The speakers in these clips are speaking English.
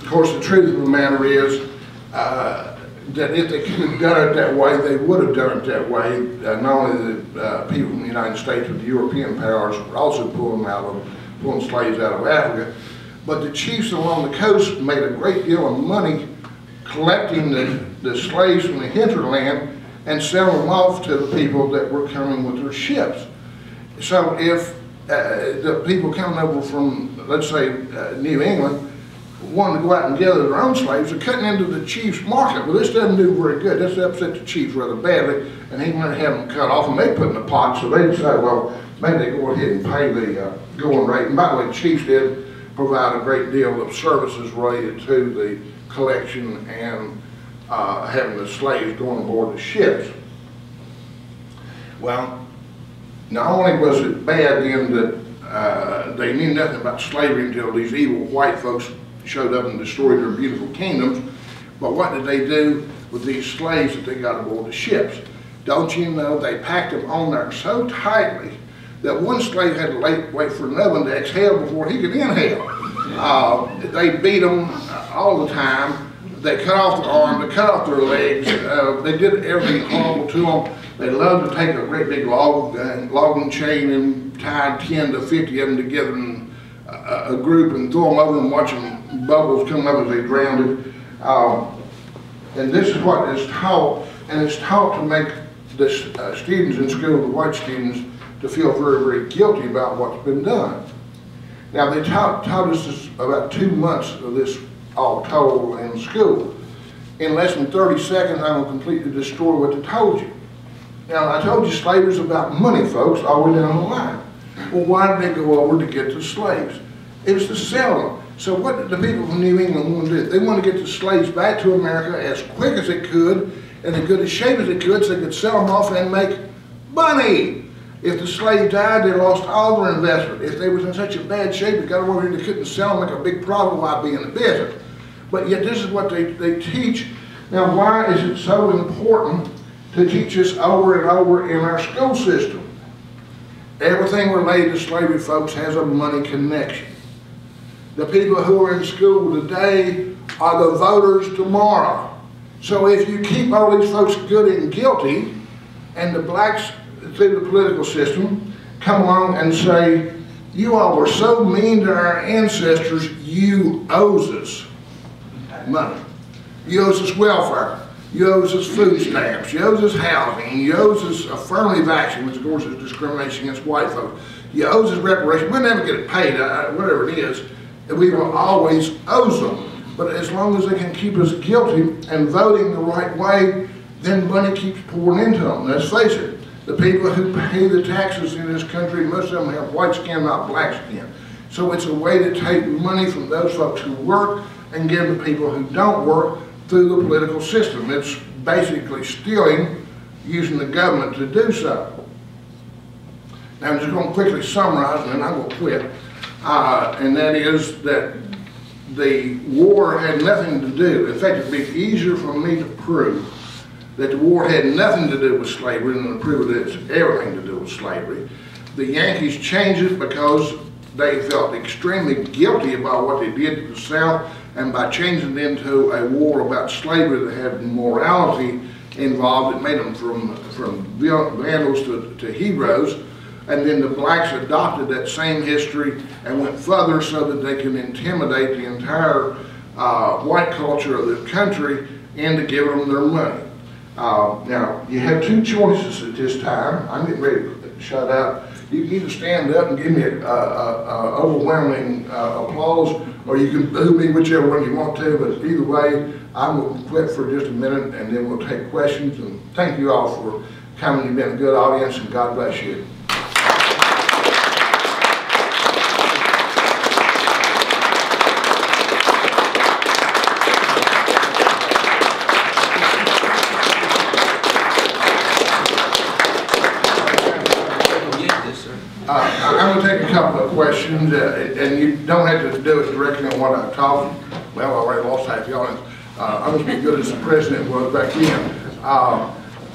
Of course, the truth of the matter is that if they could have done it that way, they would have done it that way. Not only the people in the United States, but the European powers were also pulling slaves out of Africa. But the chiefs along the coast made a great deal of money collecting the slaves from the hinterland and selling them off to the people that were coming with their ships. So if the people coming over from, let's say, New England, wanted to go out and gather their own slaves, they're cutting into the chief's market. Well, this doesn't do very good. This upset the chief rather badly, and he wanted to have them cut off, and they put in a pot, so they decided, well, maybe they go ahead and pay the going rate. And by the way, the chiefs did provide a great deal of services related to the collection and having the slaves going aboard the ships. Well, not only was it bad then that they knew nothing about slavery until these evil white folks showed up and destroyed their beautiful kingdoms, but what did they do with these slaves that they got aboard the ships? Don't you know they packed them on there so tightly that one slave had to wait for another one to exhale before he could inhale. They beat them all the time. They cut off their arms, they cut off their legs. They did everything horrible to them. They loved to take a great big logging chain and tie 10 to 50 of them together in a group and throw them over and watch them bubbles come up as they drowned. And this is what is taught, and it's taught to make the students in school, the white students, to feel very, very guilty about what's been done. Now they taught us this about 2 months of this all told in school. In less than 30 seconds, I'm going to completely destroy what they told you. Now I told you slavery is about money, folks, all the way down the line. Well, why did they go over to get the slaves? It was to sell them. So what did the people from New England want to do? They wanted to get the slaves back to America as quick as they could, in as good a shape as they could, so they could sell them off and make money. If the slave died, they lost all their investment. If they was in such a bad shape, they got over here, they couldn't sell them, make a big profit while being in the business. But yet this is what they teach. Now why is it so important to teach us over and over in our school system? Everything related to slavery, folks, has a money connection. The people who are in school today are the voters tomorrow. So if you keep all these folks good and guilty, and the blacks through the political system come along and say, you all were so mean to our ancestors, you owe us money. You owe us welfare. You owe us food stamps. You owe us housing. You owe us affirmative action, which of course is discrimination against white folks. You owe us reparation. We'll never get it paid, whatever it is. We will always owe them. But as long as they can keep us guilty and voting the right way, then money keeps pouring into them. Let's face it, the people who pay the taxes in this country, most of them have white skin, not black skin. So it's a way to take money from those folks who work and give to people who don't work through the political system. It's basically stealing, using the government to do so. Now I'm just going to quickly summarize and then I'm going to quit. And that is that the war had nothing to do, in fact it'd be easier for me to prove that the war had nothing to do with slavery than to prove that it's everything to do with slavery. The Yankees changed it because they felt extremely guilty about what they did to the South, and by changing it into a war about slavery that had morality involved, it made them from vandals to heroes. And then the blacks adopted that same history and went further so that they could intimidate the entire white culture of the country into giving them their money. Now, you have two choices at this time. I'm getting ready to shut out. You can either stand up and give me an overwhelming applause, or you can boo me, whichever one you want to, but either way, I'm going to quit for just a minute and then we'll take questions. And thank you all for coming. You've been a good audience, and God bless you. I'm going to take a couple of questions, and you don't have to do it directly on what I've taught you. Well, I already lost half the audience. I'm going to be good as the president was back then.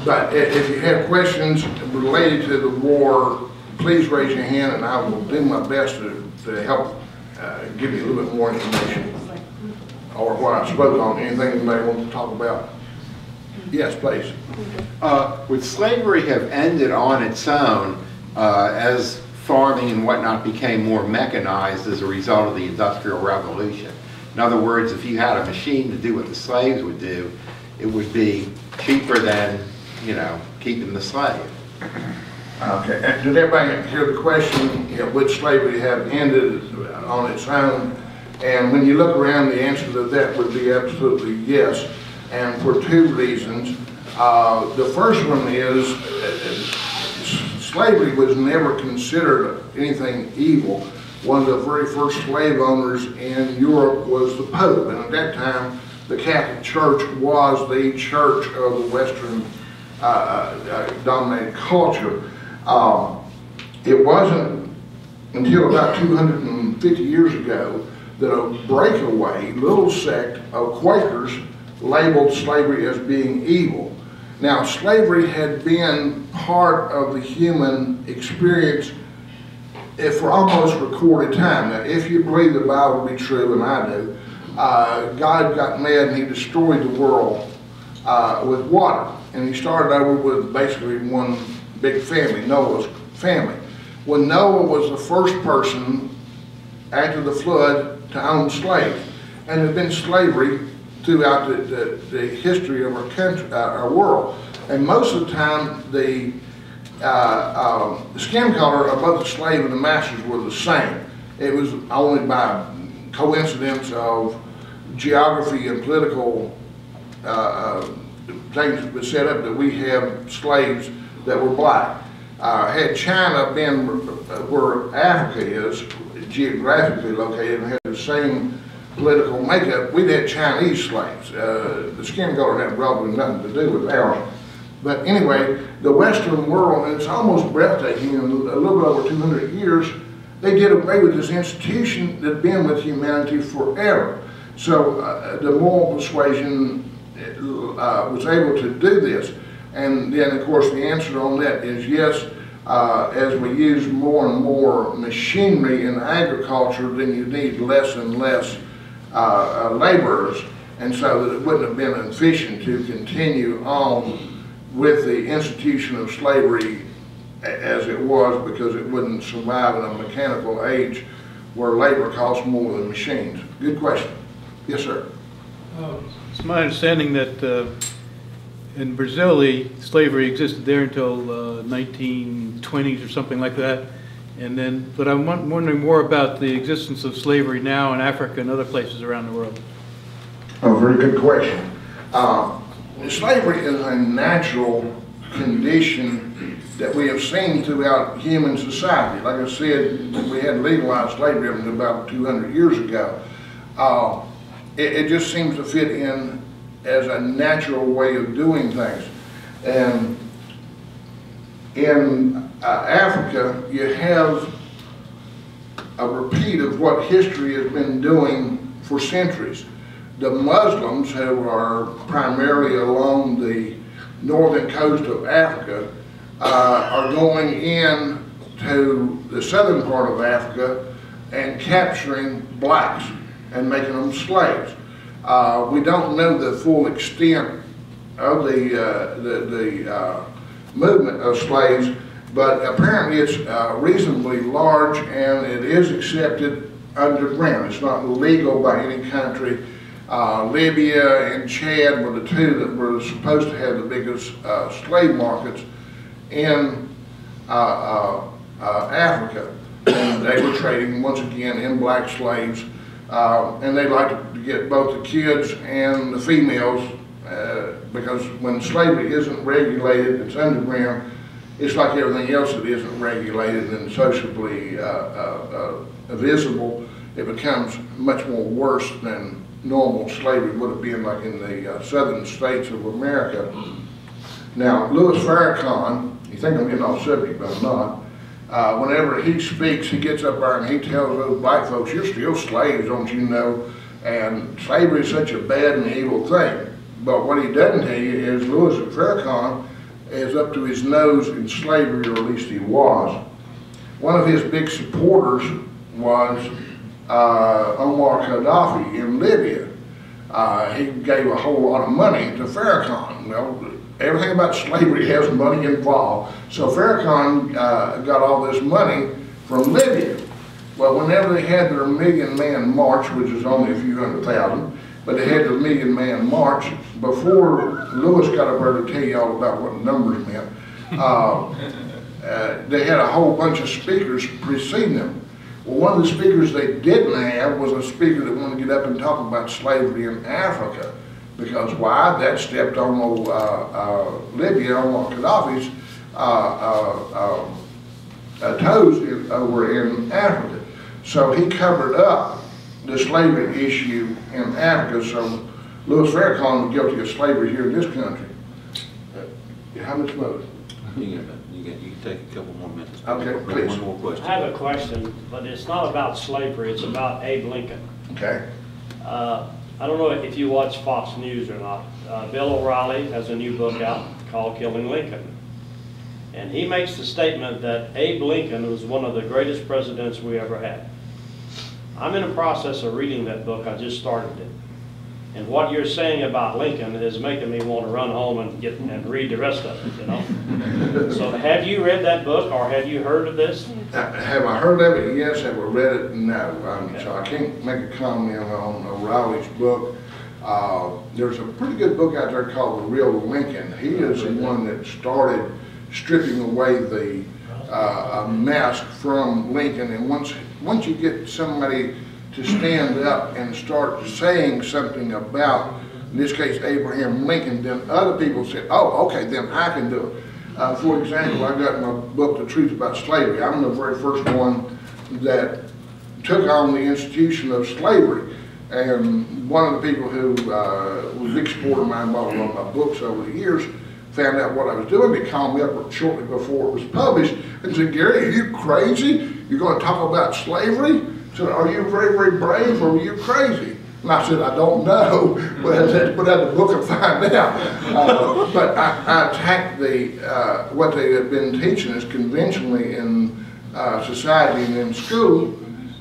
But if you have questions related to the war, please raise your hand, and I will do my best to help give you a little bit more information. Or what I spoke on. Anything you may want to talk about? Yes, please. Would slavery have ended on its own as farming and whatnot became more mechanized as a result of the Industrial Revolution? In other words, if you had a machine to do what the slaves would do, it would be cheaper than, you know, keeping the slave. Okay, and did everybody hear the question, would slavery have ended on its own? And when you look around, the answer to that would be absolutely yes, and for two reasons. The first one is slavery was never considered anything evil. One of the very first slave owners in Europe was the Pope, and at that time the Catholic Church was the church of the Western dominated culture. It wasn't until about 250 years ago that a breakaway little sect of Quakers labeled slavery as being evil. Now, slavery had been part of the human experience for almost recorded time. Now, if you believe the Bible to be true, and I do, God got mad and he destroyed the world with water. And he started over with basically one big family, Noah's family. When Noah was the first person after the flood to own slaves, and there's been slavery throughout the history of our country, our world. And most of the time, the skin color of both the slave and the masters were the same. It was only by coincidence of geography and political things that were set up that we have slaves that were black. Had China been where Africa is, geographically located, and had the same political makeup, we'd had Chinese slaves. The skin color had relatively nothing to do with ours. But anyway, the Western world, and it's almost breathtaking, in a little bit over 200 years, they did away with this institution that had been with humanity forever. So the moral persuasion was able to do this. And then, of course, the answer on that is yes. As we use more and more machinery in agriculture, then you need less and less laborers, and so that it wouldn't have been efficient to continue on with the institution of slavery as it was, because it wouldn't survive in a mechanical age where labor costs more than machines. Good question. Yes, sir. It's my understanding that in Brazil, slavery existed there until 1920s or something like that. And then, but I'm wondering more about the existence of slavery now in Africa and other places around the world. Oh, very good question. Slavery is a natural condition that we have seen throughout human society. Like I said, we had legalized slavery about 200 years ago. It just seems to fit in as a natural way of doing things. And in Africa, you have a repeat of what history has been doing for centuries. The Muslims, who are primarily along the northern coast of Africa, are going in to the southern part of Africa and capturing blacks and making them slaves. We don't know the full extent of the movement of slaves, but apparently it's reasonably large, and it is accepted underground. It's not legal by any country. Libya and Chad were the two that were supposed to have the biggest slave markets in Africa. And they were trading, once again, in black slaves. And they like to get both the kids and the females, because when slavery isn't regulated, it's underground, it's like everything else that isn't regulated and socially visible. It becomes much more worse than normal slavery would have been, like in the southern states of America. Now, Louis Farrakhan, you think I'm getting off subject, but I'm not. Whenever he speaks, he gets up there and he tells those black folks, you're still slaves, don't you know? And slavery is such a bad and evil thing. But what he doesn't tell you is Louis Farrakhan is up to his nose in slavery, or at least he was. One of his big supporters was Omar Gaddafi in Libya. he gave a whole lot of money to Farrakhan. Well, everything about slavery has money involved. So Farrakhan got all this money from Libya. Well, whenever they had their million-man march, which is only a few 100,000, but they had their million-man march, before Lewis got up there to tell you all about what numbers meant, they had a whole bunch of speakers preceding them. Well, one of the speakers they didn't have was a speaker that wanted to get up and talk about slavery in Africa. Because why? That stepped on Libya, on Gaddafi's toes over in Africa. So he covered up the slavery issue in Africa. So Louis Farrakhan was guilty of slavery here in this country. How much more? You can take a couple more minutes. Okay, please. One more question. I have a question, but it's not about slavery, it's about Abe Lincoln. Okay. I don't know if you watch Fox News or not. Bill O'Reilly has a new book out called Killing Lincoln. And he makes the statement that Abe Lincoln was one of the greatest presidents we ever had. I'm in the process of reading that book, I just started it. And what you're saying about Lincoln is making me want to run home and read the rest of it, you know? So have you read that book, or have you heard of this? Have I heard of it? Yes. Have I read it? No. So I can't make a comment on O'Reilly's book. There's a pretty good book out there called The Real Lincoln. He is the one that started stripping away the mask from Lincoln. And once you get somebody to stand up and start saying something about, in this case, Abraham Lincoln, then other people say, oh, okay, then I can do it. For example, I got in my book, The Truth About Slavery. I'm the very first one that took on the institution of slavery. And one of the people who was a big supporter of mine, bought a lot of my books over the years, found out what I was doing. They called me up shortly before it was published and said, Gary, are you crazy? You're going to talk about slavery? So are you very, very brave, or are you crazy? And I said, I don't know, but I had to put out the book and find out. But I attacked what they had been teaching us conventionally in society and in school,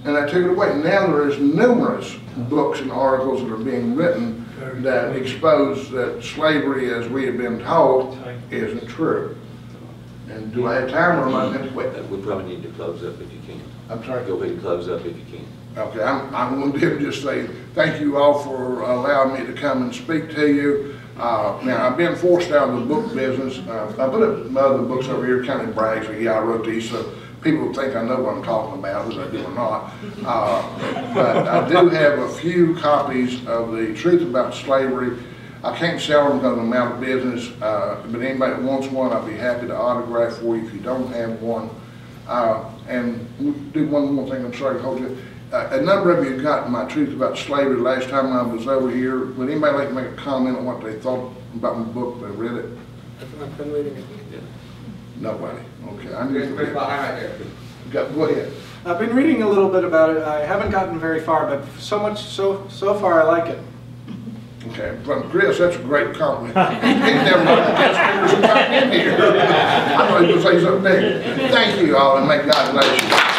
and I took it away. Now there is numerous books and articles that are being written that expose that slavery, as we have been taught, isn't true. And do I have time, or am I going to wait? We probably need to close up if you can. I'm sorry? Go ahead and close up if you can. Okay, I'm going to just say thank you all for allowing me to come and speak to you. Now, I've been forced out of the book business. I put up my other books over here, kind of brags, so yeah, I wrote these, so people think I know what I'm talking about, whether I do or not. But I do have a few copies of The Truth About Slavery. I can't sell them because I'm out of business, but anybody that wants one, I'd be happy to autograph for you if you don't have one. And do one more thing, I'm sorry to hold you. A number of you got my Truth About Slavery last time I was over here. Would anybody like to make a comment on what they thought about my book? They read it? I've been reading it. Yeah. Nobody. Okay. I'm just go ahead. I've been reading a little bit about it. I haven't gotten very far, but so far I like it. Okay, from Chris, that's a great compliment. He's never come in here. I thought he was going to say something big. Thank you all, and may God bless you.